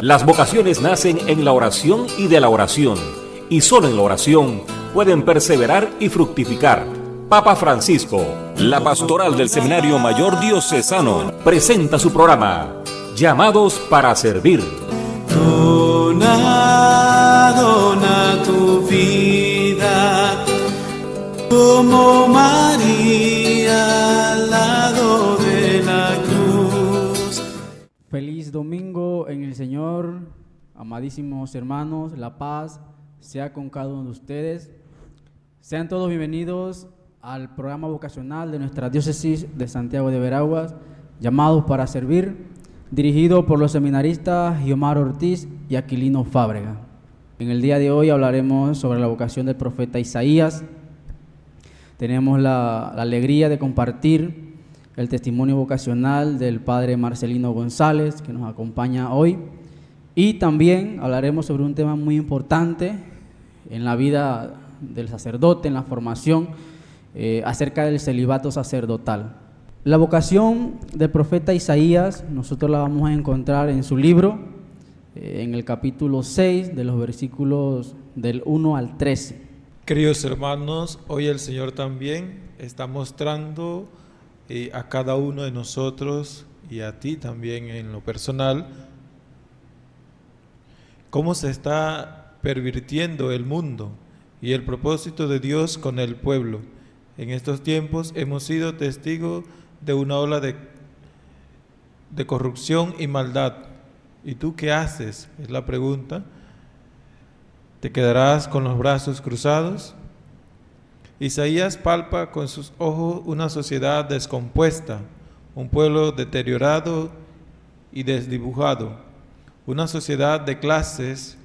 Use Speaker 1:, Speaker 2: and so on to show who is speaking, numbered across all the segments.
Speaker 1: Las vocaciones nacen en la oración y de la oración, y solo en la oración pueden perseverar y fructificar. Papa Francisco, la pastoral del Seminario Mayor Diocesano, presenta su programa, Llamados para Servir.
Speaker 2: Dona, dona tu vida, como María al lado de la cruz.
Speaker 3: Feliz domingo en el Señor, amadísimos hermanos, la paz sea con cada uno de ustedes. Sean todos bienvenidos al programa vocacional de nuestra diócesis de Santiago de Veraguas, Llamados para Servir, dirigido por los seminaristas Guiomar Ortiz y Aquilino Fábrega. En el día de hoy hablaremos sobre la vocación del profeta Isaías. Tenemos la alegría de compartir el testimonio vocacional del padre Marcelino González, que nos acompaña hoy, y también hablaremos sobre un tema muy importante en la vida del sacerdote, en la formación, acerca del celibato sacerdotal. La vocación del profeta Isaías, nosotros la vamos a encontrar en su libro, en el capítulo 6, de los versículos del 1 al 13.
Speaker 4: Queridos hermanos, hoy el Señor también está mostrando a cada uno de nosotros y a ti también en lo personal cómo se está pervirtiendo el mundo y el propósito de Dios con el pueblo. En estos tiempos hemos sido testigos de una ola de corrupción y maldad. ¿Y tú qué haces? Es la pregunta. ¿Te quedarás con los brazos cruzados? Isaías palpa con sus ojos una sociedad descompuesta, un pueblo deteriorado y desdibujado, una sociedad de clases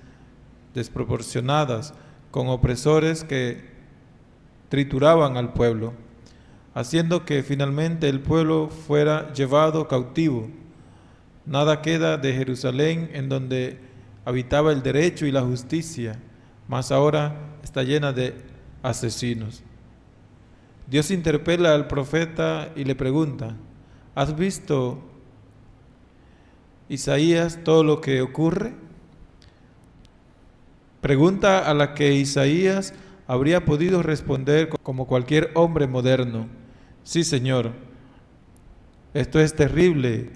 Speaker 4: desproporcionadas, con opresores que trituraban al pueblo, haciendo que finalmente el pueblo fuera llevado cautivo. Nada queda de Jerusalén, en donde habitaba el derecho y la justicia, mas ahora está llena de asesinos. Dios interpela al profeta y le pregunta: ¿has visto, Isaías, todo lo que ocurre? Pregunta a la que Isaías habría podido responder como cualquier hombre moderno: sí, Señor, esto es terrible,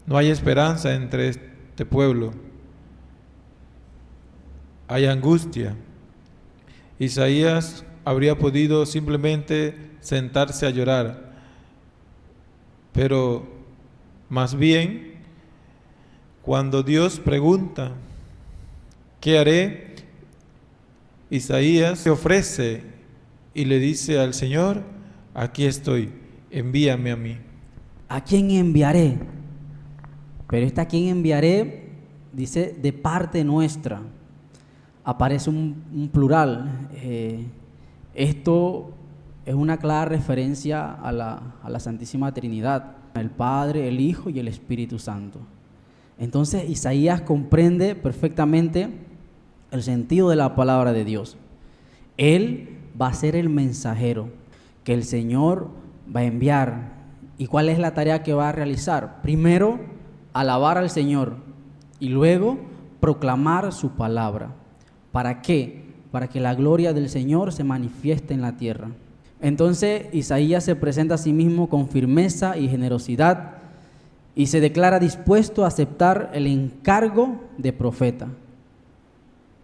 Speaker 4: no hay esperanza entre este pueblo, hay angustia. Isaías habría podido simplemente sentarse a llorar, pero más bien, cuando Dios pregunta: ¿qué haré?, Isaías se ofrece y le dice al Señor: aquí estoy, envíame a mí.
Speaker 3: ¿A quién enviaré? Pero ¿a quién enviaré? Dice de parte nuestra. Aparece un plural. Esto es una clara referencia a la Santísima Trinidad, el Padre, el Hijo y el Espíritu Santo. Entonces Isaías comprende perfectamente el sentido de la palabra de Dios. Él va a ser el mensajero que el Señor va a enviar. ¿Y cuál es la tarea que va a realizar? Primero, alabar al Señor y luego proclamar su palabra. ¿Para qué? Para que la gloria del Señor se manifieste en la tierra. Entonces Isaías se presenta a sí mismo con firmeza y generosidad y se declara dispuesto a aceptar el encargo de profeta.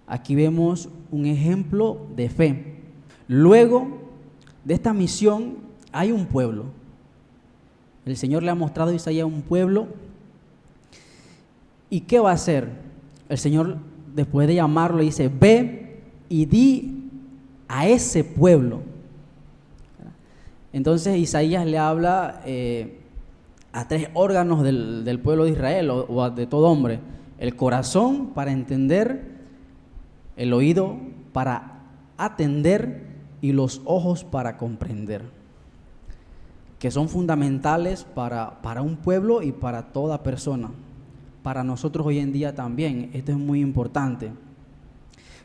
Speaker 3: Aquí vemos un ejemplo de fe. Luego de esta misión hay un pueblo. El Señor le ha mostrado a Isaías un pueblo. ¿Y qué va a hacer? El Señor, después de llamarlo, le dice: ve y di a ese pueblo. Entonces Isaías le habla a tres órganos del pueblo de Israel o de todo hombre: el corazón para entender, el oído para atender y los ojos para comprender, que son fundamentales para un pueblo y para toda persona. Para nosotros hoy en día también esto es muy importante,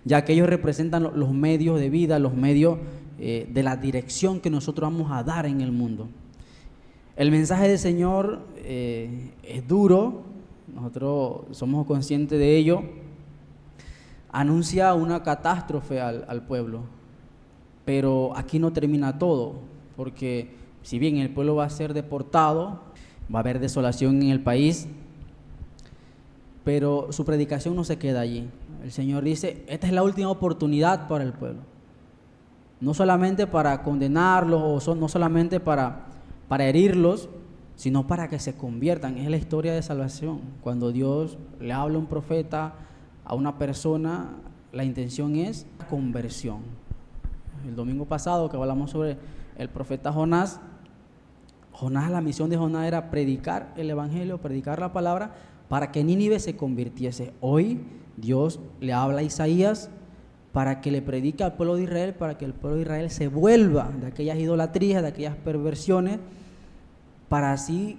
Speaker 3: ya que ellos representan los medios de vida, los medios de la dirección que nosotros vamos a dar en el mundo. El mensaje del Señor es duro, nosotros somos conscientes de ello, anuncia una catástrofe al pueblo. Pero aquí no termina todo, porque si bien el pueblo va a ser deportado, va a haber desolación en el país, pero su predicación no se queda allí. El Señor dice, esta es la última oportunidad para el pueblo. No solamente para condenarlos, no solamente para herirlos, sino para que se conviertan. Es la historia de salvación. Cuando Dios le habla a un profeta, a una persona, la intención es conversión. El domingo pasado que hablamos sobre el profeta Jonás, la misión de Jonás era predicar el evangelio, predicar la palabra para que Nínive se convirtiese. Hoy Dios le habla a Isaías para que le predique al pueblo de Israel, para que el pueblo de Israel se vuelva de aquellas idolatrías, de aquellas perversiones, para así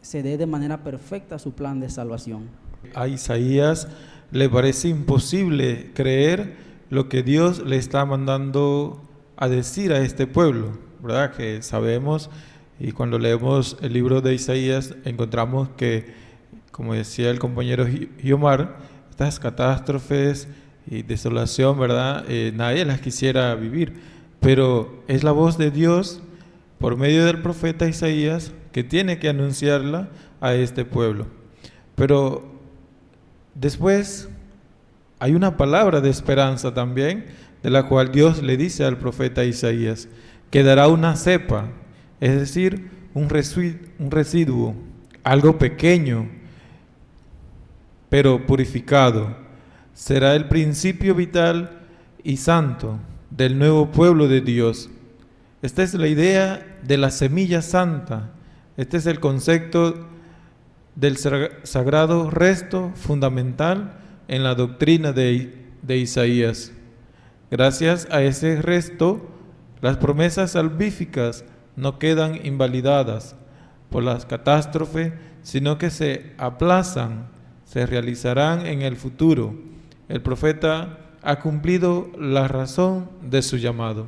Speaker 3: se dé de manera perfecta su plan de salvación.
Speaker 4: A Isaías le parece imposible creer lo que Dios le está mandando a decir a este pueblo, ¿verdad? Que sabemos, y cuando leemos el libro de Isaías encontramos que, como decía el compañero Giomar, estas catástrofes y desolación, ¿verdad? Nadie las quisiera vivir, pero es la voz de Dios por medio del profeta Isaías que tiene que anunciarla a este pueblo. Pero después hay una palabra de esperanza también, de la cual Dios le dice al profeta Isaías, que dará una cepa, es decir, un residuo, algo pequeño, pero purificado. Será el principio vital y santo del nuevo pueblo de Dios. Esta es la idea de la semilla santa. Este es el concepto del sagrado resto fundamental en la doctrina de Isaías. Gracias a ese resto, las promesas salvíficas no quedan invalidadas por las catástrofes, sino que se aplazan, se realizarán en el futuro. El profeta ha cumplido la razón de su llamado.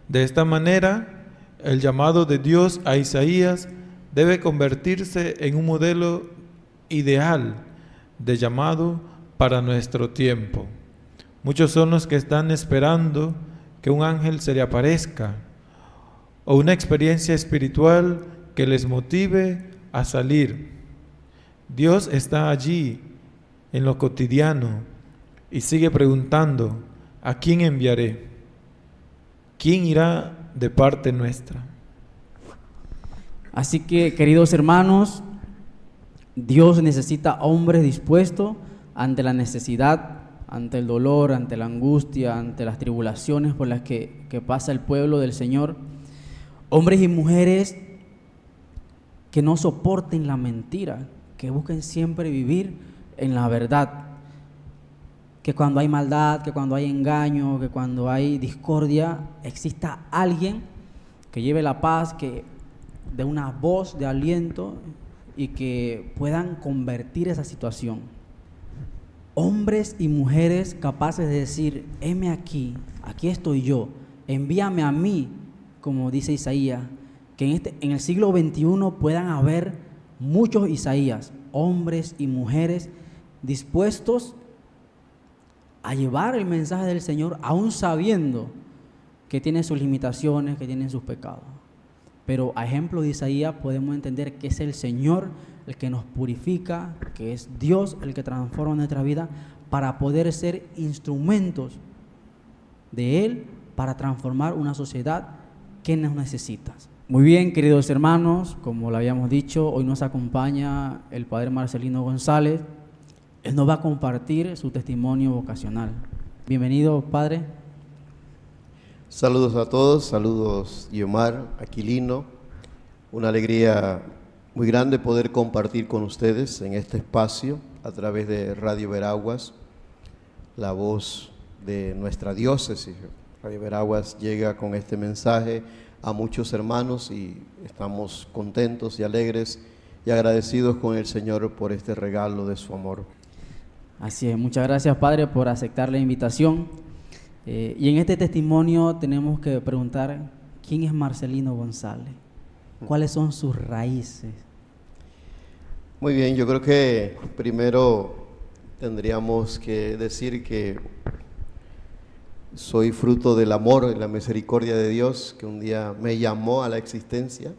Speaker 4: De esta manera, el llamado de Dios a Isaías debe convertirse en un modelo ideal de llamado para nuestro tiempo. Muchos son los que están esperando que un ángel se le aparezca o una experiencia espiritual que les motive a salir. Dios está allí en lo cotidiano y sigue preguntando, ¿a quién enviaré? ¿Quién irá de parte nuestra?
Speaker 3: Así que, queridos hermanos, Dios necesita hombres dispuestos ante la necesidad, ante el dolor, ante la angustia, ante las tribulaciones por las que pasa el pueblo del Señor. Hombres y mujeres que no soporten la mentira, que busquen siempre vivir en la verdad. Que cuando hay maldad, que cuando hay engaño, que cuando hay discordia, exista alguien que lleve la paz, que dé una voz de aliento y que puedan convertir esa situación. Hombres y mujeres capaces de decir, heme aquí estoy yo, envíame a mí, como dice Isaías, que en el siglo XXI puedan haber muchos Isaías, hombres y mujeres dispuestos a llevar el mensaje del Señor, aún sabiendo que tiene sus limitaciones, que tiene sus pecados. Pero a ejemplo de Isaías podemos entender que es el Señor el que nos purifica, que es Dios el que transforma nuestra vida para poder ser instrumentos de Él para transformar una sociedad que nos necesita. Muy bien, queridos hermanos, como lo habíamos dicho, hoy nos acompaña el Padre Marcelino González. Él nos va a compartir su testimonio vocacional. Bienvenido, Padre.
Speaker 5: Saludos a todos, saludos Giomar, Aquilino. Una alegría muy grande poder compartir con ustedes en este espacio a través de Radio Veraguas, la voz de nuestra diócesis. Radio Veraguas llega con este mensaje a muchos hermanos y estamos contentos y alegres y agradecidos con el Señor por este regalo de su amor.
Speaker 3: Así es, muchas gracias, Padre, por aceptar la invitación. Y en este testimonio tenemos que preguntar, ¿quién es Marcelino González? ¿Cuáles son sus raíces?
Speaker 5: Muy bien, yo creo que primero tendríamos que decir que soy fruto del amor y la misericordia de Dios, que un día me llamó a la existencia.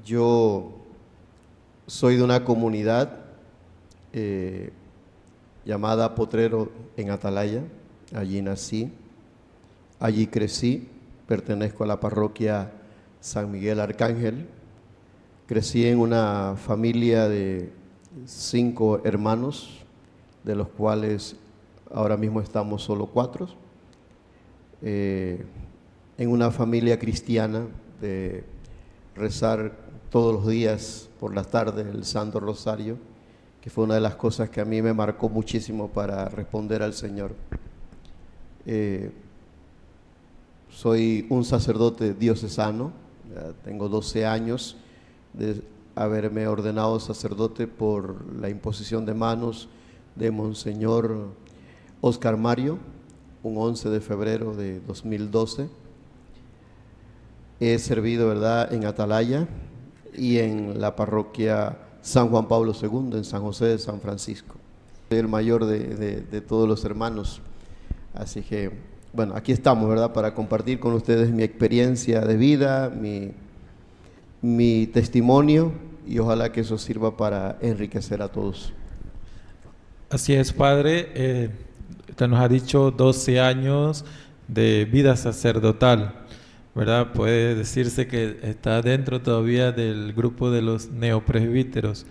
Speaker 5: Yo soy de una comunidad llamada Potrero en Atalaya. Allí nací, allí crecí, pertenezco a la parroquia San Miguel Arcángel. Crecí en una familia de 5 hermanos, de los cuales ahora mismo estamos solo 4. En una familia cristiana de rezar todos los días por las tardes el Santo Rosario, que fue una de las cosas que a mí me marcó muchísimo para responder al Señor. Soy un sacerdote diocesano, ya tengo 12 años de haberme ordenado sacerdote por la imposición de manos de Monseñor Óscar Mario, un 11 de febrero de 2012. He servido, ¿verdad?, en Atalaya y en la parroquia San Juan Pablo II, en San José de San Francisco. Soy el mayor de todos los hermanos, así que, bueno, aquí estamos, ¿verdad?, para compartir con ustedes mi experiencia de vida, mi testimonio, y ojalá que eso sirva para enriquecer a todos.
Speaker 4: Así es, Padre. Usted nos ha dicho 12 años de vida sacerdotal, ¿verdad? Puede decirse que está dentro todavía del grupo de los neopresbíteros.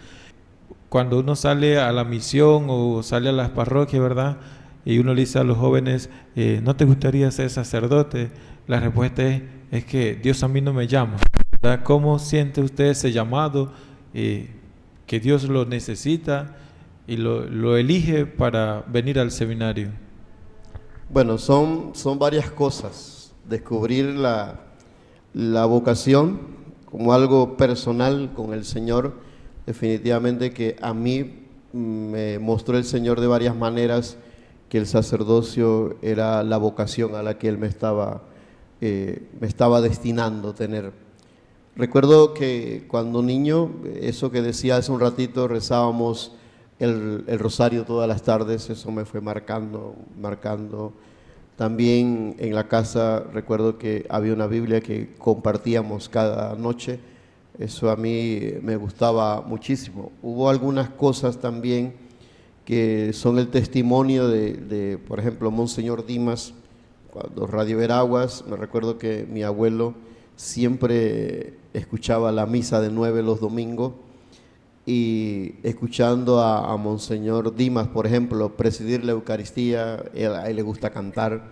Speaker 4: Cuando uno sale a la misión o sale a las parroquias, ¿verdad?, y uno le dice a los jóvenes, ¿no te gustaría ser sacerdote? La respuesta es que Dios a mí no me llama, ¿verdad? ¿Cómo siente usted ese llamado, que Dios lo necesita y lo elige para venir al seminario?
Speaker 5: Bueno, son varias cosas. Descubrir la vocación como algo personal con el Señor, definitivamente que a mí me mostró el Señor de varias maneras que el sacerdocio era la vocación a la que Él me estaba destinando a tener. Recuerdo que cuando niño, eso que decía hace un ratito, rezábamos el rosario todas las tardes, eso me fue marcando. También en la casa recuerdo que había una Biblia que compartíamos cada noche, eso a mí me gustaba muchísimo. Hubo algunas cosas también que son el testimonio de por ejemplo, Monseñor Dimas, cuando Radio Veraguas, me recuerdo que mi abuelo siempre escuchaba la misa de 9 los domingos, y escuchando a Monseñor Dimas, por ejemplo, presidir la Eucaristía, a él le gusta cantar,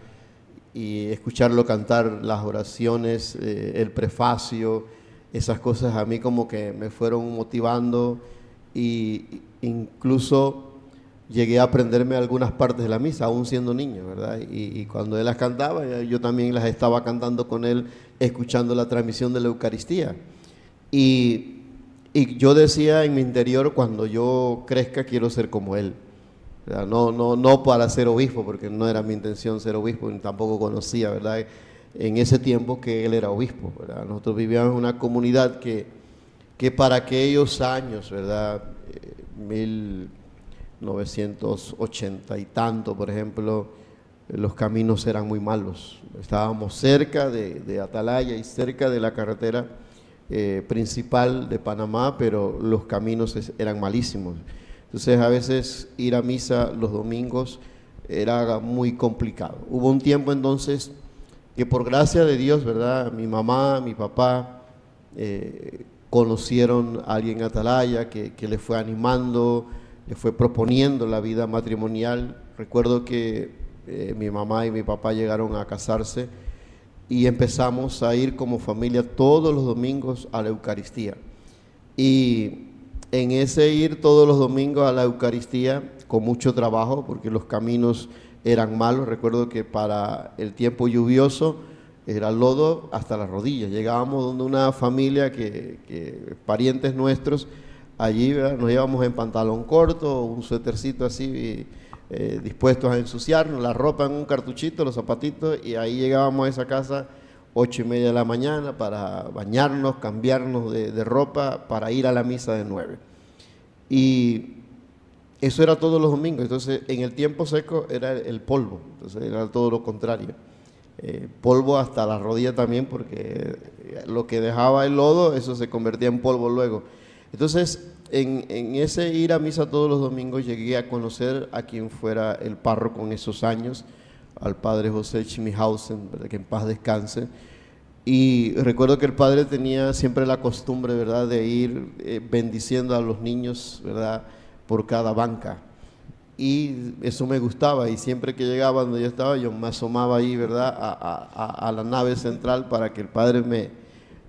Speaker 5: y escucharlo cantar las oraciones, el prefacio, esas cosas a mí como que me fueron motivando, y incluso llegué a aprenderme algunas partes de la misa, aún siendo niño, ¿verdad? Y cuando él las cantaba, yo también las estaba cantando con él, escuchando la transmisión de la Eucaristía. Y yo decía en mi interior, cuando yo crezca quiero ser como él. ¿Verdad? No para ser obispo, porque no era mi intención ser obispo, ni tampoco conocía, ¿verdad?, en ese tiempo que él era obispo, ¿verdad? Nosotros vivíamos en una comunidad que para aquellos años, ¿verdad?, 1980 y tanto, por ejemplo, los caminos eran muy malos. Estábamos cerca de Atalaya y cerca de la carretera principal de Panamá, pero los caminos eran malísimos. Entonces a veces ir a misa los domingos era muy complicado. Hubo un tiempo entonces que por gracia de Dios, ¿verdad?, mi mamá, mi papá conocieron a alguien en Atalaya que le fue animando, le fue proponiendo la vida matrimonial. Recuerdo que mi mamá y mi papá llegaron a casarse y empezamos a ir como familia todos los domingos a la Eucaristía. Y en ese ir todos los domingos a la Eucaristía, con mucho trabajo, porque los caminos eran malos. Recuerdo que para el tiempo lluvioso era lodo hasta las rodillas. Llegábamos donde una familia que parientes nuestros, allí, ¿verdad?, nos íbamos en pantalón corto, un suétercito así, dispuestos a ensuciarnos, la ropa en un cartuchito, los zapatitos, y ahí llegábamos a esa casa 8:30 de la mañana para bañarnos, cambiarnos de ropa, para ir a la misa de 9. Y eso era todos los domingos. Entonces, en el tiempo seco era el polvo. Entonces, era todo lo contrario. Polvo hasta la rodilla también, porque lo que dejaba el lodo, eso se convertía en polvo luego. Entonces, en ese ir a misa todos los domingos, llegué a conocer a quien fuera el párroco en esos años, al padre José Chimihausen, ¿verdad? Que en paz descanse. Y recuerdo que el padre tenía siempre la costumbre, ¿verdad?, de ir bendiciendo a los niños, ¿verdad?, por cada banca. Y eso me gustaba, y siempre que llegaba donde yo estaba, yo me asomaba ahí, ¿verdad?, a la nave central para que el padre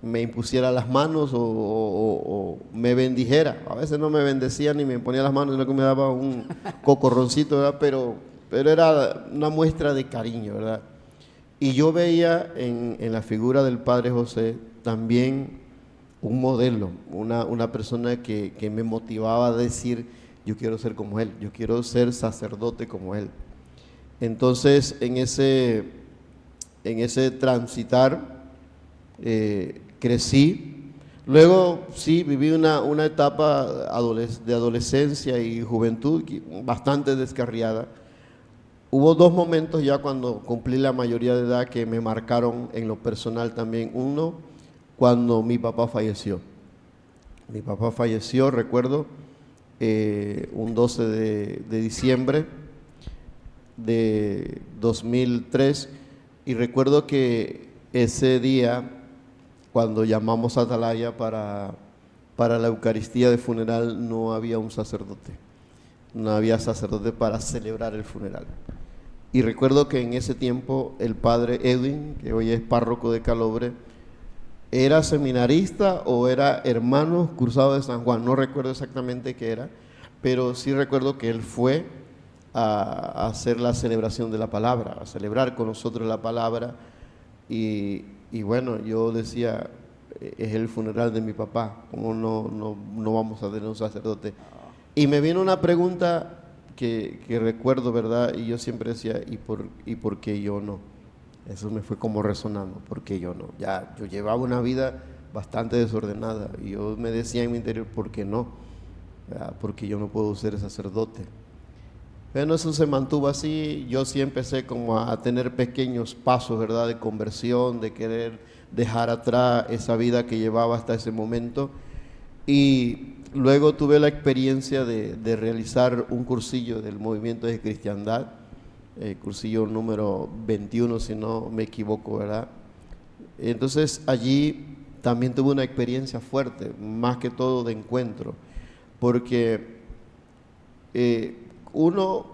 Speaker 5: me impusiera las manos o me bendijera. A veces no me bendecía ni me ponía las manos, sino que me daba un cocorroncito, ¿verdad?, pero era una muestra de cariño, ¿verdad? Y yo veía en la figura del padre José también un modelo, una persona que me motivaba a decir: yo quiero ser como él, yo quiero ser sacerdote como él. Entonces, en ese transitar, crecí. Luego, sí, viví una etapa de adolescencia y juventud bastante descarriada. Hubo dos momentos ya cuando cumplí la mayoría de edad que me marcaron en lo personal también. Uno, cuando mi papá falleció. Mi papá falleció, recuerdo, un 12 de diciembre de 2003, y recuerdo que ese día, cuando llamamos a Atalaya para la Eucaristía de funeral, no había un sacerdote, no había sacerdote para celebrar el funeral. Y recuerdo que en ese tiempo el padre Edwin, que hoy es párroco de Calobre, era seminarista o era hermano cruzado de San Juan, no recuerdo exactamente qué era, pero sí recuerdo que él fue a hacer la celebración de la palabra, a celebrar con nosotros la palabra. Y bueno, yo decía, es el funeral de mi papá, ¿cómo no vamos a tener un sacerdote? Y me vino una pregunta que recuerdo, ¿verdad? Y yo siempre decía, ¿y por qué yo no? Eso me fue como resonando, ¿por qué yo no? Ya, yo llevaba una vida bastante desordenada y yo me decía en mi interior, ¿por qué no? ¿Verdad? Porque yo no puedo ser sacerdote. Bueno, eso se mantuvo así. Yo sí empecé como a tener pequeños pasos, ¿verdad?, de conversión, de querer dejar atrás esa vida que llevaba hasta ese momento. Y luego tuve la experiencia de realizar un cursillo del Movimiento de Cristiandad, cursillo número 21, si no me equivoco, ¿verdad? Entonces allí también tuve una experiencia fuerte, más que todo de encuentro, porque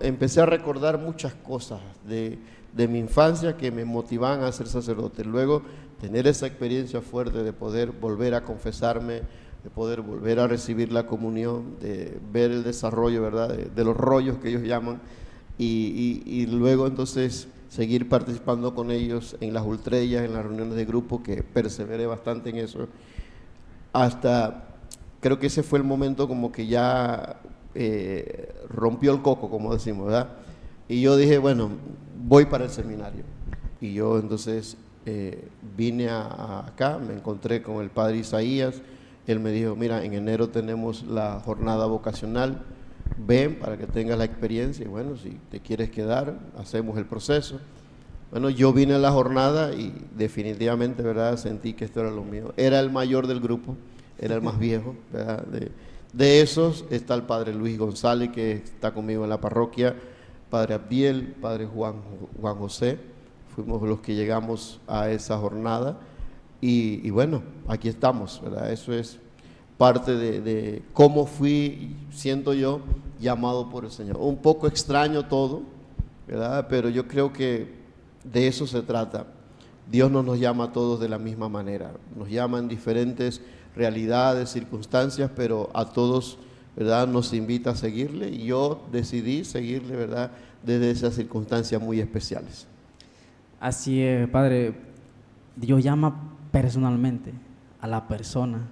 Speaker 5: empecé a recordar muchas cosas de mi infancia que me motivaban a ser sacerdote. Luego tener esa experiencia fuerte de poder volver a confesarme, de poder volver a recibir la comunión, de ver el desarrollo, ¿verdad?, de los rollos que ellos llaman, y luego entonces seguir participando con ellos en las ultrellas, en las reuniones de grupo, que perseveré bastante en eso, hasta, creo que ese fue el momento como que ya rompió el coco, como decimos, ¿verdad? Y yo dije, bueno, voy para el seminario. Y yo entonces vine acá, me encontré con el padre Isaías. Él me dijo, mira, en enero tenemos la jornada vocacional, ven para que tengas la experiencia, y bueno, si te quieres quedar, hacemos el proceso. Bueno, yo vine a la jornada y definitivamente, ¿verdad?, sentí que esto era lo mío. Era el mayor del grupo, era el más viejo, ¿verdad? De esos está el padre Luis González, que está conmigo en la parroquia, padre Abdiel, padre Juan José. Fuimos los que llegamos a esa jornada. Y bueno, aquí estamos, ¿verdad? Eso es parte de cómo fui, siento yo, llamado por el Señor. Un poco extraño todo, ¿verdad? Pero yo creo que de eso se trata. Dios no nos llama a todos de la misma manera. Nos llama en diferentes realidades, circunstancias, pero a todos, ¿verdad?, nos invita a seguirle. Y yo decidí seguirle, ¿verdad?, desde esas circunstancias muy especiales.
Speaker 3: Así es, Padre. Dios llama personalmente a la persona.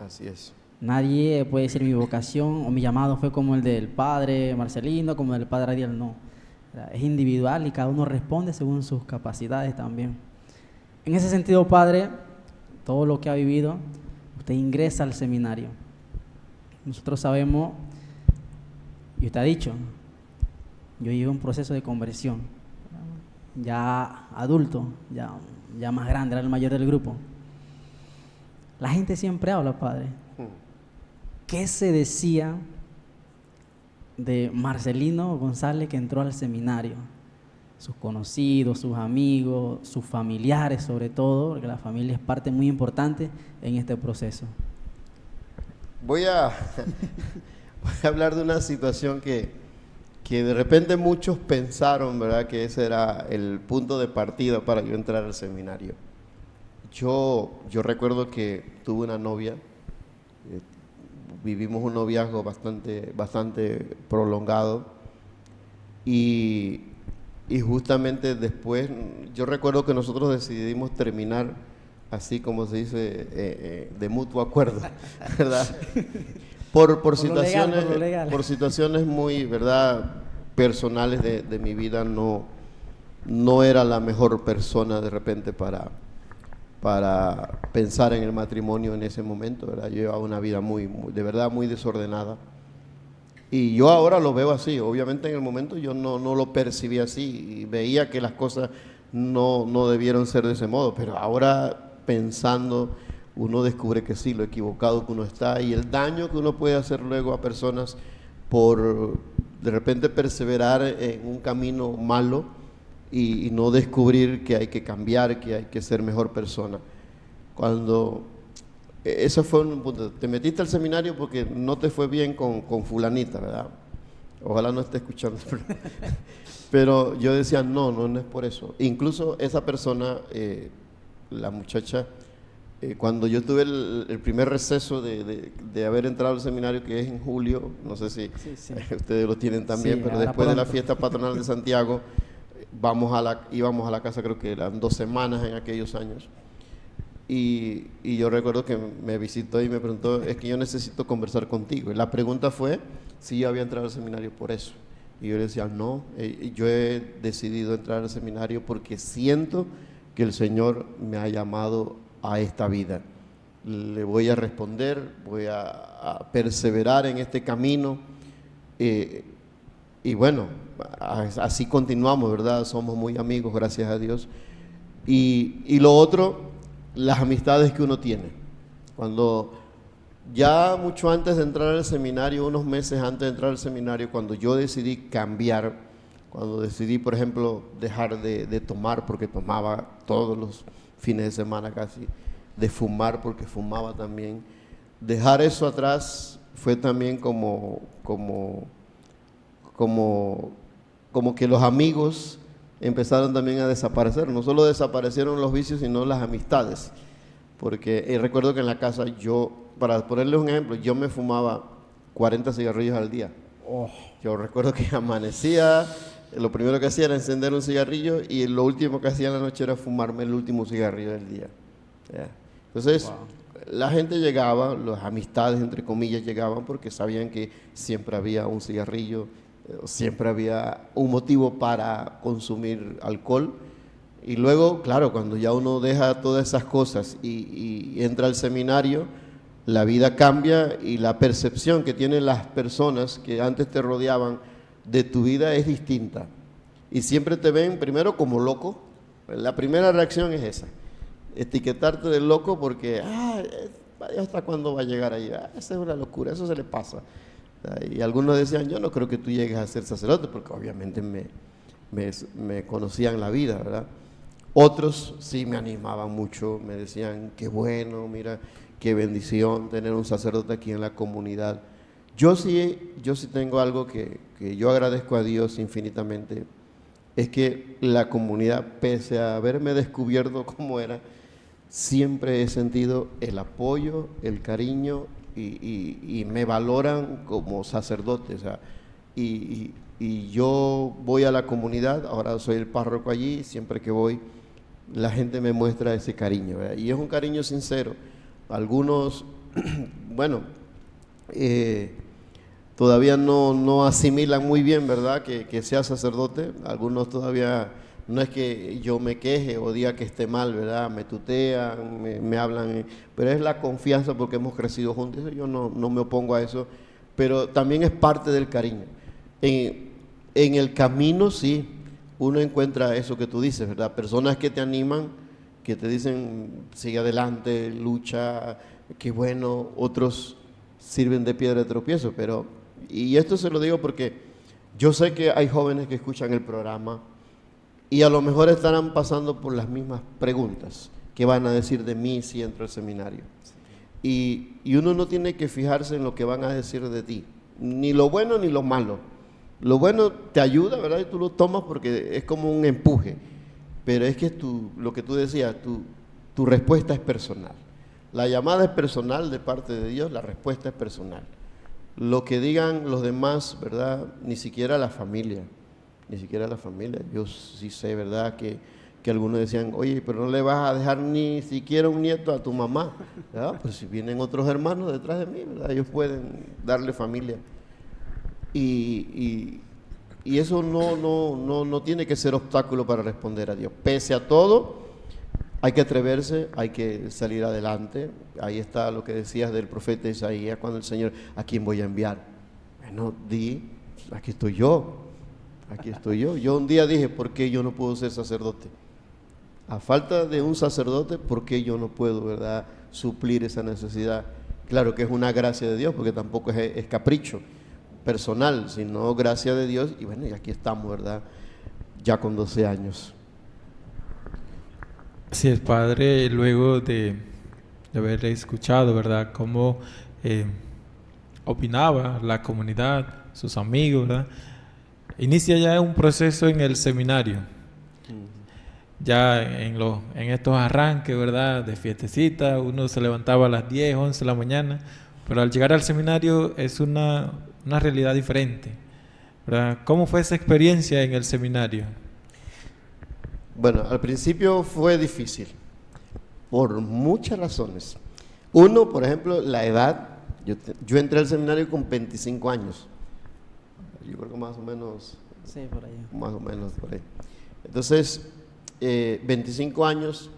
Speaker 5: Así es.
Speaker 3: Nadie puede decir mi vocación o mi llamado fue como el del padre Marcelino, como el del padre Ariel, no. Es individual y cada uno responde según sus capacidades también. En ese sentido, Padre, todo lo que ha vivido, usted ingresa al seminario. nosotros sabemos, y usted ha dicho, yo llevo un proceso de conversión, ya adulto, ya más grande, era el mayor del grupo. La gente siempre habla, padre. ¿Qué se decía de Marcelino González que entró al seminario? Sus conocidos, sus amigos, sus familiares sobre todo, porque la familia es parte muy importante en este proceso.
Speaker 5: Voy a hablar de una situación que de repente muchos pensaron, ¿verdad?, que ese era el punto de partida para yo entrar al seminario. Yo recuerdo que tuve una novia, vivimos un noviazgo bastante prolongado y justamente después, yo recuerdo que nosotros decidimos terminar así como se dice, de mutuo acuerdo, ¿verdad? Por situaciones,
Speaker 3: lo legal.
Speaker 5: Por situaciones muy, ¿verdad?, personales de mi vida, no era la mejor persona de repente para pensar en el matrimonio en ese momento, ¿verdad? Yo llevaba una vida de verdad muy desordenada. Y yo ahora lo veo así. Obviamente en el momento yo no lo percibí así y veía que las cosas no debieron ser de ese modo, pero ahora pensando uno descubre que sí, lo equivocado que uno está y el daño que uno puede hacer luego a personas por de repente perseverar en un camino malo y no descubrir que hay que cambiar, que hay que ser mejor persona. Cuando eso fue un punto, te metiste al seminario porque no te fue bien con fulanita, ¿verdad? Ojalá no esté escuchando. Pero yo decía, no es por eso. Incluso esa persona, la muchacha, cuando yo tuve el primer receso de haber entrado al seminario, que es en julio, no sé si
Speaker 3: Sí.
Speaker 5: ustedes lo tienen también,
Speaker 3: Sí,
Speaker 5: pero después de la fiesta patronal de Santiago, íbamos a la casa, creo que eran 2 semanas en aquellos años. Y yo recuerdo que me visitó y me preguntó, es que yo necesito conversar contigo. Y la pregunta fue si yo había entrado al seminario por eso. Y yo le decía, no, yo he decidido entrar al seminario porque siento que el Señor me ha llamado a esta vida. Le voy a responder, voy a perseverar en este camino. Y bueno, así continuamos, ¿verdad? Somos muy amigos, gracias a Dios. Y lo otro, las amistades que uno tiene. Cuando ya mucho antes de entrar al seminario, unos meses antes de entrar al seminario, cuando yo decidí cambiar, cuando decidí, por ejemplo, dejar de tomar, porque tomaba todos los fines de semana casi, de fumar, porque fumaba también, dejar eso atrás fue también como que los amigos empezaron también a desaparecer. No solo desaparecieron los vicios, sino las amistades. Porque recuerdo que en la casa yo, para ponerles un ejemplo, yo me fumaba 40 cigarrillos al día. Yo recuerdo que amanecía, lo primero que hacía era encender un cigarrillo y lo último que hacía en la noche era fumarme el último cigarrillo del día. ¿Ya? Entonces, la gente llegaba, las amistades, entre comillas, llegaban porque sabían que siempre había un cigarrillo, siempre había un motivo para consumir alcohol. Y luego, claro, cuando ya uno deja todas esas cosas y entra al seminario, la vida cambia y la percepción que tienen las personas que antes te rodeaban de tu vida es distinta. Y siempre te ven primero como loco. La primera reacción es esa, etiquetarte de loco porque, ¿hasta cuándo va a llegar ahí? Esa es una locura, eso se le pasa. Y algunos decían, yo no creo que tú llegues a ser sacerdote, porque obviamente me conocían la vida, ¿verdad? Otros sí me animaban mucho, me decían, qué bueno, mira, qué bendición tener un sacerdote aquí en la comunidad. Yo sí tengo algo que yo agradezco a Dios infinitamente, es que la comunidad, pese a haberme descubierto cómo era, siempre he sentido el apoyo, el cariño y me valoran como sacerdote. O sea, y yo voy a la comunidad, ahora soy el párroco allí, siempre que voy la gente me muestra ese cariño, ¿verdad? Y es un cariño sincero. Algunos, bueno, todavía no asimilan muy bien, ¿verdad?, que sea sacerdote. Algunos todavía No es que yo me queje o diga que esté mal, ¿verdad? Me tutean, me hablan, pero es la confianza porque hemos crecido juntos. Yo no me opongo a eso, pero también es parte del cariño. En el camino, sí, uno encuentra eso que tú dices, ¿verdad? Personas que te animan, que te dicen, sigue adelante, lucha, qué bueno. Otros sirven de piedra de tropiezo, y esto se lo digo porque yo sé que hay jóvenes que escuchan el programa y a lo mejor estarán pasando por las mismas preguntas. ¿Qué van a decir de mí si entro al seminario? Y uno no tiene que fijarse en lo que van a decir de ti, ni lo bueno ni lo malo. Lo bueno te ayuda, ¿verdad? Y tú lo tomas porque es como un empuje, pero es que lo que tú decías, tu respuesta es personal. La llamada es personal de parte de Dios, la respuesta es personal. Lo que digan los demás, ¿verdad? Ni siquiera la familia. Yo sí sé, ¿verdad? Que algunos decían, oye, pero no le vas a dejar ni siquiera un nieto a tu mamá, ¿verdad? Pues si vienen otros hermanos detrás de mí, ¿verdad? Ellos pueden darle familia. Y eso no tiene que ser obstáculo para responder a Dios. Pese a todo, hay que atreverse, hay que salir adelante. Ahí está lo que decías del profeta Isaías, cuando el Señor, ¿a quién voy a enviar? Bueno, aquí estoy yo. Yo un día dije, ¿por qué yo no puedo ser sacerdote? A falta de un sacerdote, ¿por qué yo no puedo, verdad, suplir esa necesidad? Claro que es una gracia de Dios, porque tampoco es capricho personal, sino gracia de Dios. Y bueno, y aquí estamos, ¿verdad? Ya con 12 años.
Speaker 4: Sí, el padre, luego de haber escuchado, ¿verdad?, cómo opinaba la comunidad, sus amigos, ¿verdad?, inicia ya un proceso en el seminario. Ya en estos arranques, ¿verdad?, de fiestecita, uno se levantaba a las 10, 11 de la mañana, pero al llegar al seminario es una realidad diferente, ¿verdad? ¿Cómo fue esa experiencia en el seminario?
Speaker 5: Bueno, al principio fue difícil, por muchas razones. Uno, por ejemplo, la edad. Yo entré al seminario con 25 años. Yo creo que más o menos.
Speaker 3: Sí, por ahí.
Speaker 5: Más o menos por ahí. Entonces, 25 años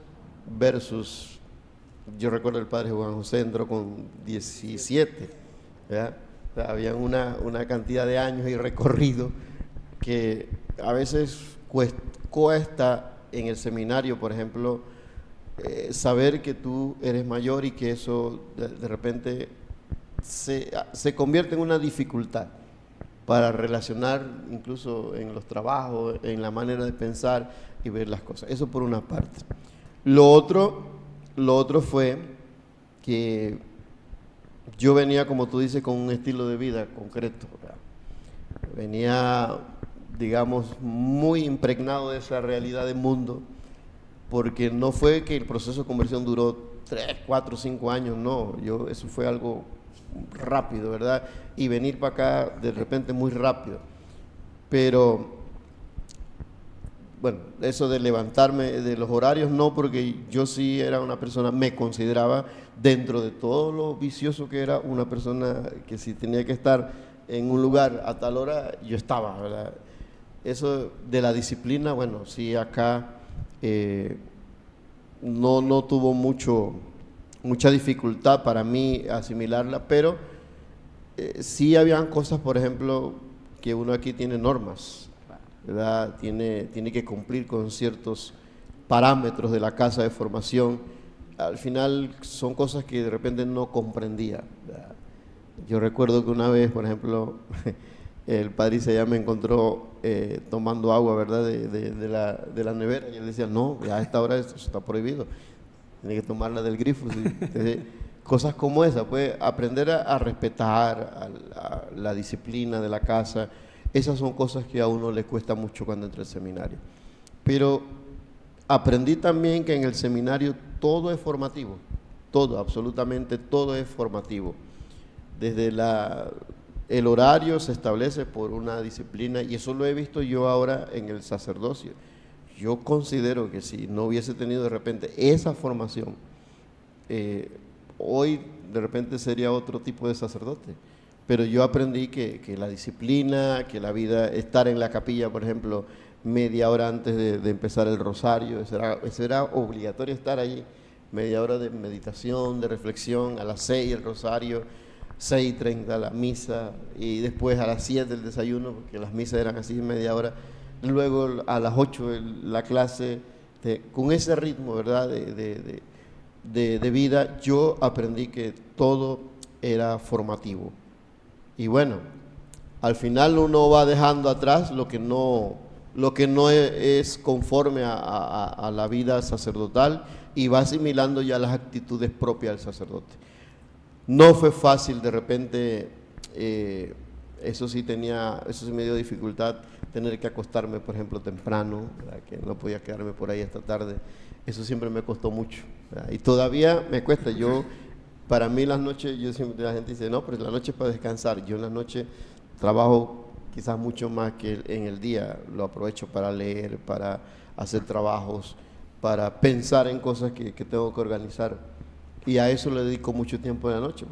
Speaker 5: versus, yo recuerdo el padre Juan José entró con 17, ¿verdad? O sea, había una cantidad de años y recorrido que a veces cuesta en el seminario, por ejemplo, saber que tú eres mayor y que eso de repente se convierte en una dificultad para relacionar incluso en los trabajos, en la manera de pensar y ver las cosas. Eso por una parte. Lo otro fue que yo venía, como tú dices, con un estilo de vida concreto, ¿verdad? Venía, digamos, muy impregnado de esa realidad del mundo, porque no fue que el proceso de conversión duró 3, 4, 5 años, no, eso fue algo rápido, ¿verdad? Y venir para acá de repente muy rápido. Pero, bueno, eso de levantarme de los horarios, no, porque yo sí era una persona, me consideraba, dentro de todo lo vicioso que era, una persona que si tenía que estar en un lugar a tal hora, yo estaba, ¿verdad? Eso de la disciplina, bueno, sí, acá no tuvo mucha dificultad para mí asimilarla, pero sí habían cosas, por ejemplo, que uno aquí tiene normas, ¿verdad? Tiene que cumplir con ciertos parámetros de la casa de formación. Al final son cosas que de repente no comprendía, ¿verdad? Yo recuerdo que una vez, por ejemplo, el padre Isaías me encontró tomando agua, ¿verdad?, de la nevera, y él decía, no, ya a esta hora eso está prohibido, tiene que tomarla del grifo. ¿Sí? Entonces, cosas como esa, pues aprender a respetar a la disciplina de la casa, esas son cosas que a uno le cuesta mucho cuando entra al seminario. Pero aprendí también que en el seminario todo es formativo, todo, absolutamente todo es formativo. Desde el horario se establece por una disciplina, y eso lo he visto yo ahora en el sacerdocio. Yo considero que si no hubiese tenido de repente esa formación, hoy de repente sería otro tipo de sacerdote. Pero yo aprendí que la disciplina, que la vida, estar en la capilla, por ejemplo, media hora antes de empezar el rosario. Eso era obligatorio estar allí, media hora de meditación, de reflexión, a las 6 el rosario, 6:30 la misa, y después a las 7 el desayuno, porque las misas eran así, media hora. Luego a las 8 la clase, con ese ritmo, ¿verdad?, de vida, yo aprendí que todo era formativo. Y bueno, al final uno va dejando atrás lo que no es conforme a la vida sacerdotal, y va asimilando ya las actitudes propias del sacerdote. No fue fácil, de repente, eso sí me dio dificultad, tener que acostarme, por ejemplo, temprano, ¿verdad?, que no podía quedarme por ahí hasta tarde. Eso siempre me costó mucho, ¿verdad? Y todavía me cuesta. Para mí las noches, la gente dice, no, pero la noche es para descansar. Yo en la noche trabajo quizás mucho más que en el día. Lo aprovecho para leer, para hacer trabajos, para pensar en cosas que tengo que organizar. Y a eso le dedico mucho tiempo en la noche.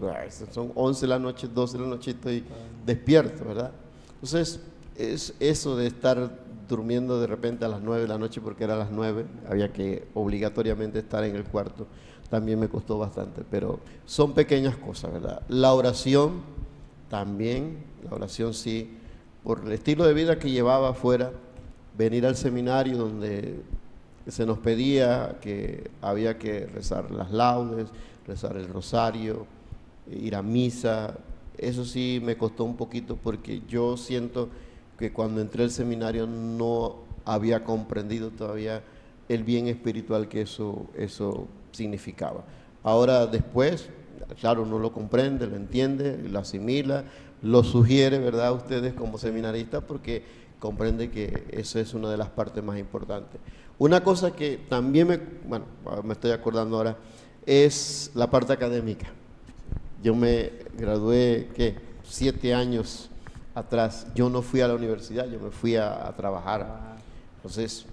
Speaker 5: Son 11 de la noche, 12 de la noche, estoy despierto, ¿verdad? Entonces, es eso de estar durmiendo de repente a las 9 de la noche, porque era a las 9, había que obligatoriamente estar en el cuarto, también me costó bastante, pero son pequeñas cosas, ¿verdad? La oración también, sí, por el estilo de vida que llevaba afuera, venir al seminario donde se nos pedía que había que rezar las laudes, rezar el rosario, ir a misa. Eso sí me costó un poquito, porque yo siento que cuando entré al seminario no había comprendido todavía el bien espiritual que eso significaba. Ahora después, claro, uno lo comprende, lo entiende, lo asimila, lo sugiere, ¿verdad?, a ustedes como seminaristas, porque comprende que esa es una de las partes más importantes. Una cosa que también me estoy acordando ahora, es la parte académica. Yo me gradué, 7 años atrás. Yo no fui a la universidad, yo me fui a trabajar. Entonces,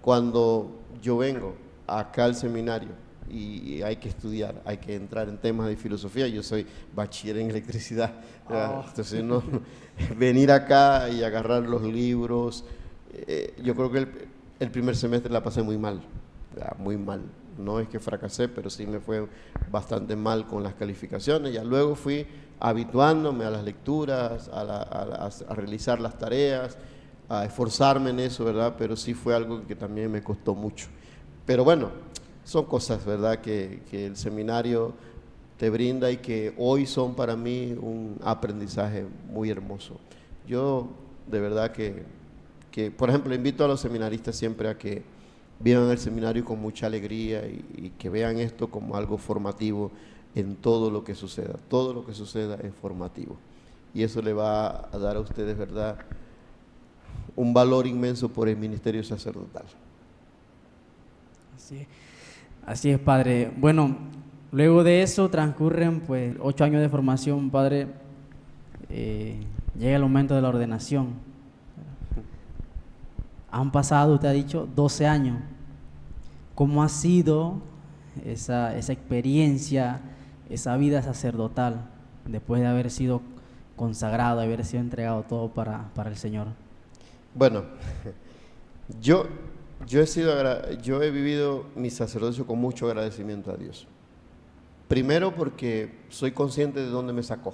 Speaker 5: cuando yo vengo acá al seminario y hay que estudiar, hay que entrar en temas de filosofía, yo soy bachiller en electricidad, entonces venir acá y agarrar los libros, yo creo que el primer semestre la pasé muy mal, muy mal. No es que fracasé, pero sí me fue bastante mal con las calificaciones. Ya luego fui habituándome a las lecturas, a realizar las tareas, a esforzarme en eso, ¿verdad? Pero sí fue algo que también me costó mucho. Pero bueno, son cosas, ¿verdad?, que el seminario te brinda y que hoy son para mí un aprendizaje muy hermoso. Yo de verdad que por ejemplo, invito a los seminaristas siempre a que vivan el seminario con mucha alegría y que vean esto como algo formativo en todo lo que suceda. Todo lo que suceda es formativo. Y eso le va a dar a ustedes, ¿verdad?, un valor inmenso por el ministerio sacerdotal.
Speaker 3: Así es, padre. Bueno, luego de eso transcurren pues 8 años de formación, padre. Llega el momento de la ordenación. Han pasado, usted ha dicho, 12 años. ¿Cómo ha sido esa experiencia, esa vida sacerdotal, después de haber sido consagrado, de haber sido entregado todo para el Señor?
Speaker 5: Bueno, yo he vivido mi sacerdocio con mucho agradecimiento a Dios. Primero porque soy consciente de dónde me sacó.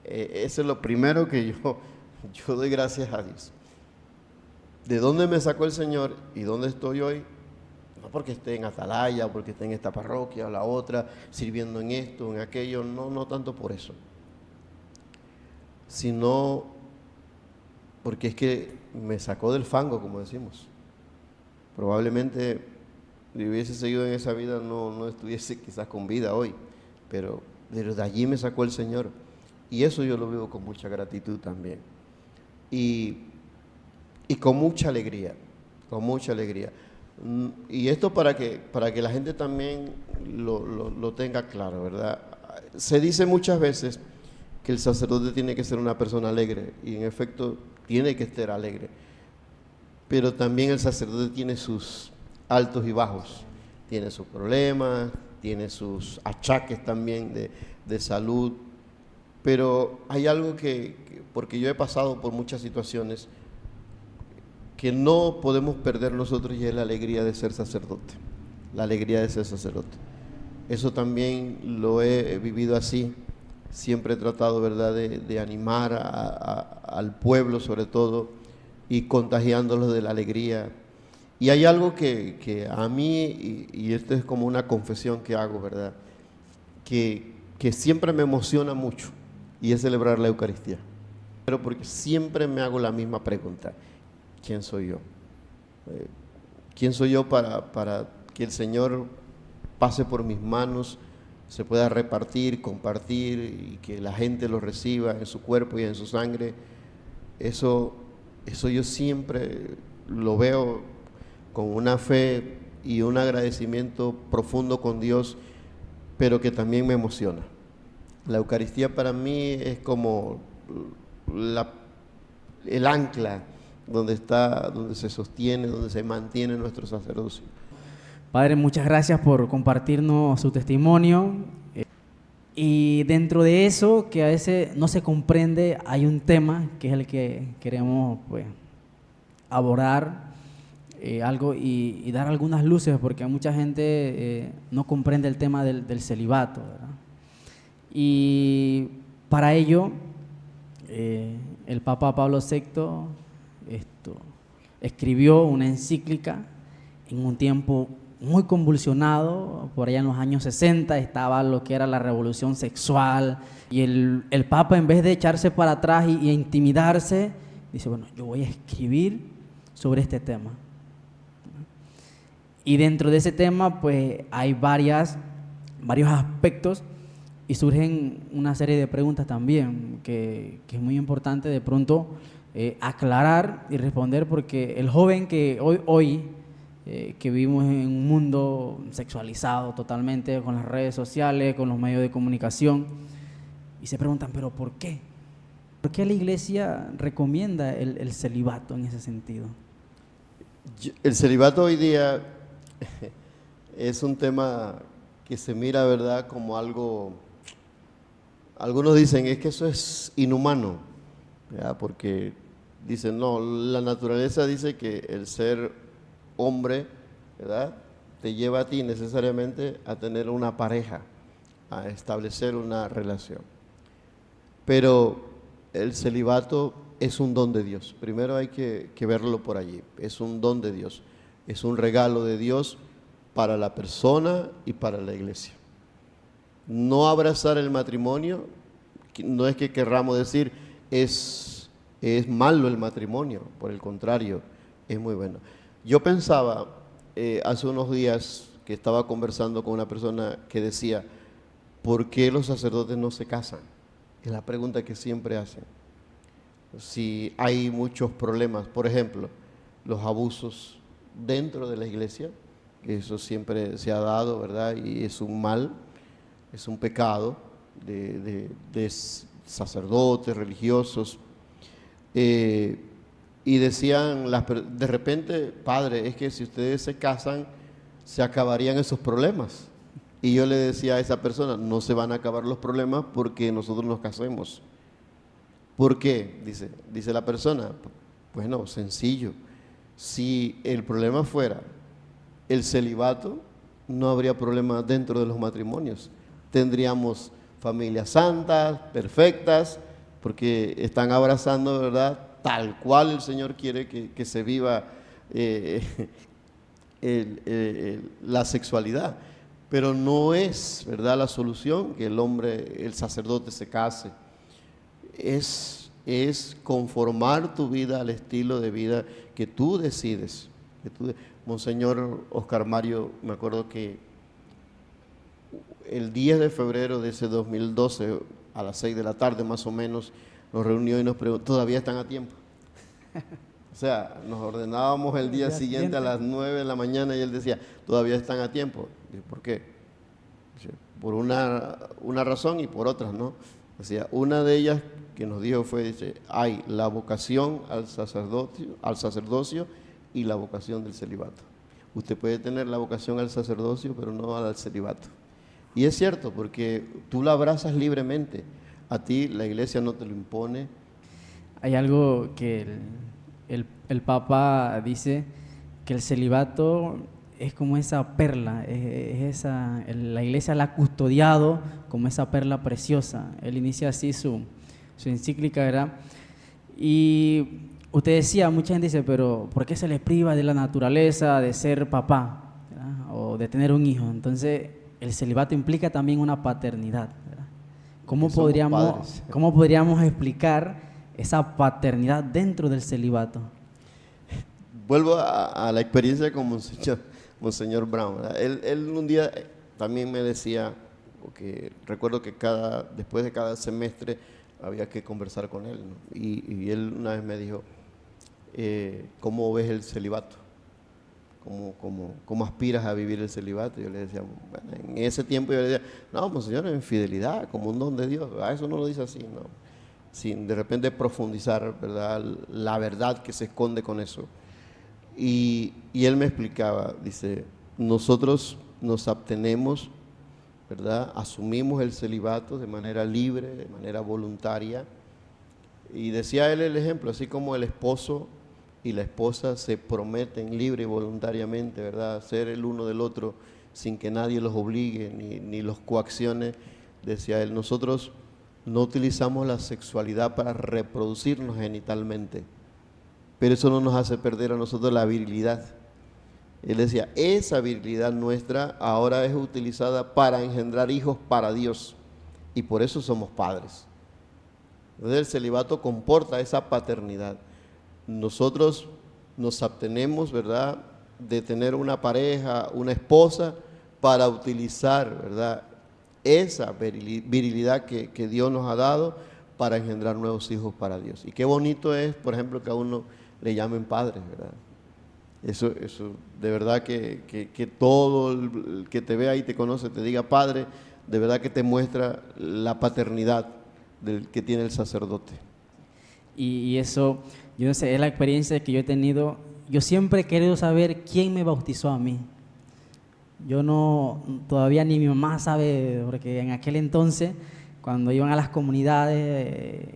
Speaker 5: Eso es lo primero que yo doy gracias a Dios. De dónde me sacó el Señor y dónde estoy hoy, no porque esté en Atalaya, o porque esté en esta parroquia o la otra, sirviendo en esto, en aquello, no tanto por eso, sino porque es que me sacó del fango, como decimos. Probablemente si hubiese seguido en esa vida no estuviese quizás con vida hoy, pero desde allí me sacó el Señor, y eso yo lo vivo con mucha gratitud también. Y con mucha alegría, Y esto para que la gente también lo tenga claro, ¿verdad? Se dice muchas veces que el sacerdote tiene que ser una persona alegre, y en efecto tiene que estar alegre. Pero también el sacerdote tiene sus altos y bajos, tiene sus problemas, tiene sus achaques también de salud. Pero hay algo porque yo he pasado por muchas situaciones, que no podemos perder nosotros, y es la alegría de ser sacerdote, la alegría de ser sacerdote. Eso también lo he vivido así. Siempre he tratado, ¿verdad?, de animar al pueblo sobre todo, y contagiándolos de la alegría. Y hay algo que a mí, y esto es como una confesión que hago, ¿verdad?, que siempre me emociona mucho, y es celebrar la Eucaristía. Pero porque siempre me hago la misma pregunta: ¿quién soy yo? ¿Quién soy yo para que el Señor pase por mis manos, se pueda repartir, compartir, y que la gente lo reciba en su cuerpo y en su sangre? Eso yo siempre lo veo con una fe y un agradecimiento profundo con Dios, pero que también me emociona. La Eucaristía para mí es como el ancla donde se sostiene, donde se mantiene nuestro sacerdocio.
Speaker 3: Padre, muchas gracias por compartirnos su testimonio. Y dentro de eso, que a veces no se comprende, hay un tema que es el que queremos, pues, abordar algo y dar algunas luces, porque mucha gente no comprende el tema del celibato, ¿verdad? Y para ello, el Papa Pablo VI escribió una encíclica en un tiempo muy convulsionado. Por allá en los años 60 estaba lo que era la revolución sexual, y el Papa, en vez de echarse para atrás y intimidarse, dice: bueno, yo voy a escribir sobre este tema. Y dentro de ese tema, pues, hay varios aspectos, y surgen una serie de preguntas también que es muy importante de pronto aclarar y responder, porque el joven que hoy que vivimos en un mundo sexualizado totalmente, con las redes sociales, con los medios de comunicación, y se preguntan: ¿pero por qué? ¿Por qué la Iglesia recomienda el celibato en ese sentido?
Speaker 5: El celibato hoy día es un tema que se mira, ¿verdad?, como algo. Algunos dicen: es que eso es inhumano, ¿verdad?, porque dicen: no, la naturaleza dice que el ser hombre, ¿verdad?, te lleva a ti necesariamente a tener una pareja, a establecer una relación. Pero el celibato es un don de Dios. Primero hay que verlo por allí. Es un don de Dios, es un regalo de Dios para la persona y para la iglesia. No abrazar el matrimonio no es que querramos decir es malo el matrimonio, por el contrario, es muy bueno. Yo pensaba hace unos días que estaba conversando con una persona que decía: ¿por qué los sacerdotes no se casan? Es la pregunta que siempre hacen. Si hay muchos problemas, por ejemplo, los abusos dentro de la iglesia, que eso siempre se ha dado, ¿verdad?, y es un mal, es un pecado de sacerdotes, religiosos, y decían de repente: padre, es que si ustedes se casan, se acabarían esos problemas. Y yo le decía a esa persona: no se van a acabar los problemas porque nosotros nos casemos. ¿Por qué? Dice la persona: bueno, sencillo, si el problema fuera el celibato, no habría problema dentro de los matrimonios. Tendríamos familias santas, perfectas, porque están abrazando, ¿verdad?, tal cual el Señor quiere que se viva la sexualidad. Pero no es, ¿verdad?, la solución que el sacerdote se case. Es conformar tu vida al estilo de vida que tú decides. Monseñor Oscar Mario, me acuerdo que el 10 de febrero de ese 2012, a las 6 de la tarde más o menos, nos reunió y nos preguntó: ¿todavía están a tiempo? O sea, nos ordenábamos el día siguiente a las 9 de la mañana y él decía: todavía están a tiempo. ¿Por qué? Por una razón y por otras, ¿no? Decía, una de ellas que nos dijo fue, dice: hay la vocación al sacerdocio y la vocación del celibato. Usted puede tener la vocación al sacerdocio, pero no al celibato. Y es cierto, porque tú la abrazas libremente. A ti la iglesia no te lo impone.
Speaker 3: Hay algo que el Papa dice que el celibato es como esa perla, la Iglesia la ha custodiado como esa perla preciosa. Él inicia así su encíclica, ¿verdad? Y usted decía, mucha gente dice, pero ¿por qué se les priva de la naturaleza de ser papá, ¿verdad? O de tener un hijo? Entonces, el celibato implica también una paternidad, ¿verdad? ¿Cómo podríamos explicar esa paternidad dentro del celibato?
Speaker 5: Vuelvo a la experiencia con Monseñor Brown, ¿verdad? Él un día también me decía, porque recuerdo que después de cada semestre había que conversar con él, ¿no? Y él una vez me dijo, ¿cómo ves el celibato? ¿Cómo aspiras a vivir el celibato? Yo le decía, bueno, en ese tiempo yo le decía, no, Monseñor, es infidelidad, como un don de Dios. Eso no lo dice así, ¿no? Sin de repente profundizar, ¿verdad?, la verdad que se esconde con eso. Y él me explicaba, dice, nosotros nos abstenemos, ¿verdad?, asumimos el celibato de manera libre, de manera voluntaria. Y decía él el ejemplo, así como el esposo y la esposa se prometen libre y voluntariamente, ¿verdad?, ser el uno del otro sin que nadie los obligue ni los coaccione. Decía él, nosotros no utilizamos la sexualidad para reproducirnos genitalmente, pero eso no nos hace perder a nosotros la virilidad. Él decía, esa virilidad nuestra ahora es utilizada para engendrar hijos para Dios, y por eso somos padres. Entonces el celibato comporta esa paternidad. Nosotros nos abstenemos, ¿verdad?, de tener una pareja, una esposa, para utilizar, ¿verdad?, esa virilidad que Dios nos ha dado para engendrar nuevos hijos para Dios. Y qué bonito es, por ejemplo, que a uno le llamen padres, ¿verdad? Eso de verdad que todo el que te vea y te conoce te diga padre, de verdad que te muestra la paternidad que tiene el sacerdote.
Speaker 3: Y eso, yo no sé, es la experiencia que yo he tenido. Yo siempre he querido saber quién me bautizó a mí. Yo no, todavía ni mi mamá sabe, porque en aquel entonces, cuando iban a las comunidades,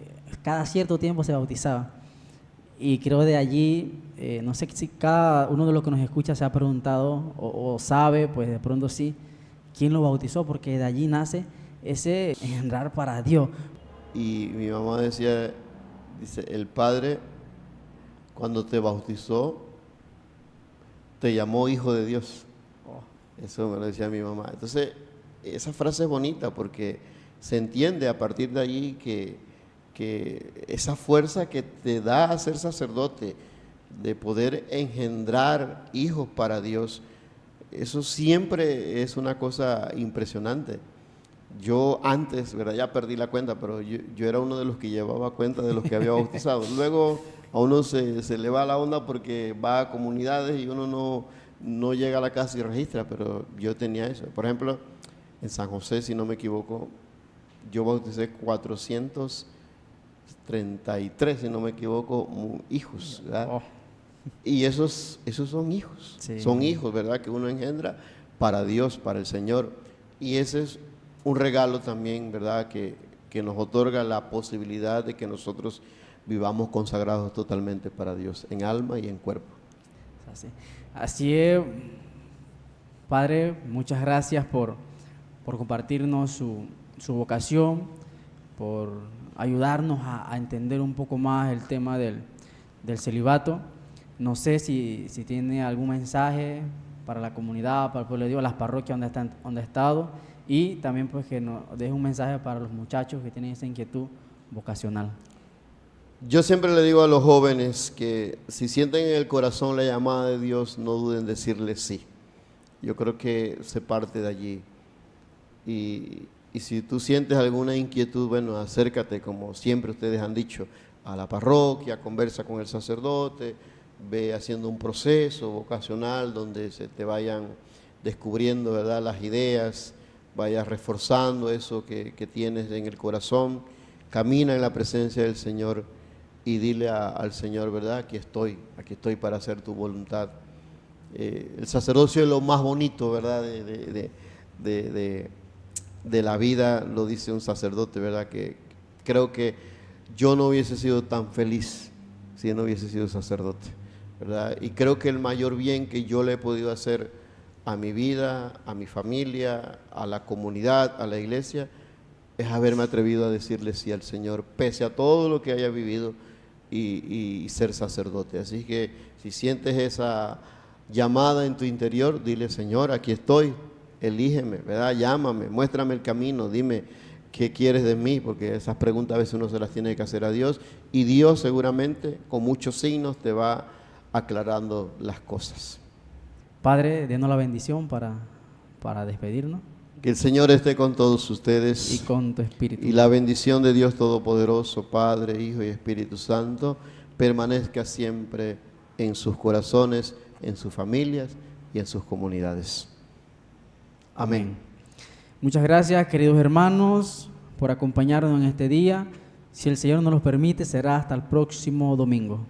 Speaker 3: cada cierto tiempo se bautizaba. Y creo de allí, no sé si cada uno de los que nos escucha se ha preguntado o sabe, pues de pronto sí, quién lo bautizó, porque de allí nace ese engendrar para Dios.
Speaker 5: Y mi mamá decía, dice, el Padre cuando te bautizó te llamó hijo de Dios. Eso me lo decía mi mamá. Entonces, esa frase es bonita porque se entiende a partir de allí que esa fuerza que te da a ser sacerdote, de poder engendrar hijos para Dios, eso siempre es una cosa impresionante. Yo antes, ¿verdad?, ya perdí la cuenta, pero yo era uno de los que llevaba cuenta de los que había bautizado. Luego a uno se le va la onda porque va a comunidades y uno no llega a la casa y registra, pero yo tenía eso. Por ejemplo, en San José, si no me equivoco, yo bauticé 433, si no me equivoco, hijos, ¿verdad? Oh. Y esos son hijos, sí. Son hijos, ¿verdad?, que uno engendra para Dios, para el Señor. Y ese es un regalo también, ¿verdad?, que nos otorga la posibilidad de que nosotros vivamos consagrados totalmente para Dios, en alma y en cuerpo.
Speaker 3: Así es, Padre, muchas gracias por compartirnos su vocación, por ayudarnos a entender un poco más el tema del celibato. No sé si tiene algún mensaje para la comunidad, para el pueblo de Dios, las parroquias donde ha estado, y también pues que nos deje un mensaje para los muchachos que tienen esa inquietud vocacional.
Speaker 5: Yo siempre le digo a los jóvenes que si sienten en el corazón la llamada de Dios, no duden en decirle sí. Yo creo que se parte de allí. Y si tú sientes alguna inquietud, bueno, acércate, como siempre ustedes han dicho, a la parroquia, conversa con el sacerdote, ve haciendo un proceso vocacional donde se te vayan descubriendo, ¿verdad?, las ideas, vayas reforzando eso que tienes en el corazón, camina en la presencia del Señor y dile al Señor, ¿verdad?, aquí estoy para hacer tu voluntad. El sacerdocio es lo más bonito, ¿verdad?, de la vida, lo dice un sacerdote, ¿verdad?, que creo que yo no hubiese sido tan feliz si yo no hubiese sido sacerdote, ¿verdad? Y creo que el mayor bien que yo le he podido hacer a mi vida, a mi familia, a la comunidad, a la iglesia, es haberme atrevido a decirle sí al Señor, pese a todo lo que haya vivido y ser sacerdote. Así que si sientes esa llamada en tu interior, dile: Señor, aquí estoy, elígeme, ¿verdad? Llámame, muéstrame el camino, dime qué quieres de mí, porque esas preguntas a veces uno se las tiene que hacer a Dios, y Dios seguramente con muchos signos te va aclarando las cosas.
Speaker 3: Padre, denos la bendición para despedirnos.
Speaker 5: Que el Señor esté con todos ustedes
Speaker 3: Y con tu espíritu.
Speaker 5: y la bendición de Dios Todopoderoso, Padre, Hijo y Espíritu Santo, permanezca siempre en sus corazones, en sus familias y en sus comunidades. Amén.
Speaker 3: Muchas gracias, queridos hermanos, por acompañarnos en este día. Si el Señor nos lo permite, será hasta el próximo domingo.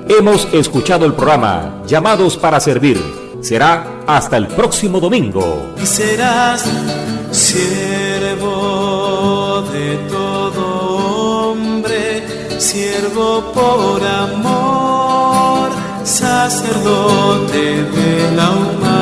Speaker 1: Hemos escuchado el programa Llamados para Servir. Será hasta el próximo domingo.
Speaker 2: Y serás siervo de todo hombre, siervo por amor, sacerdote de la humanidad.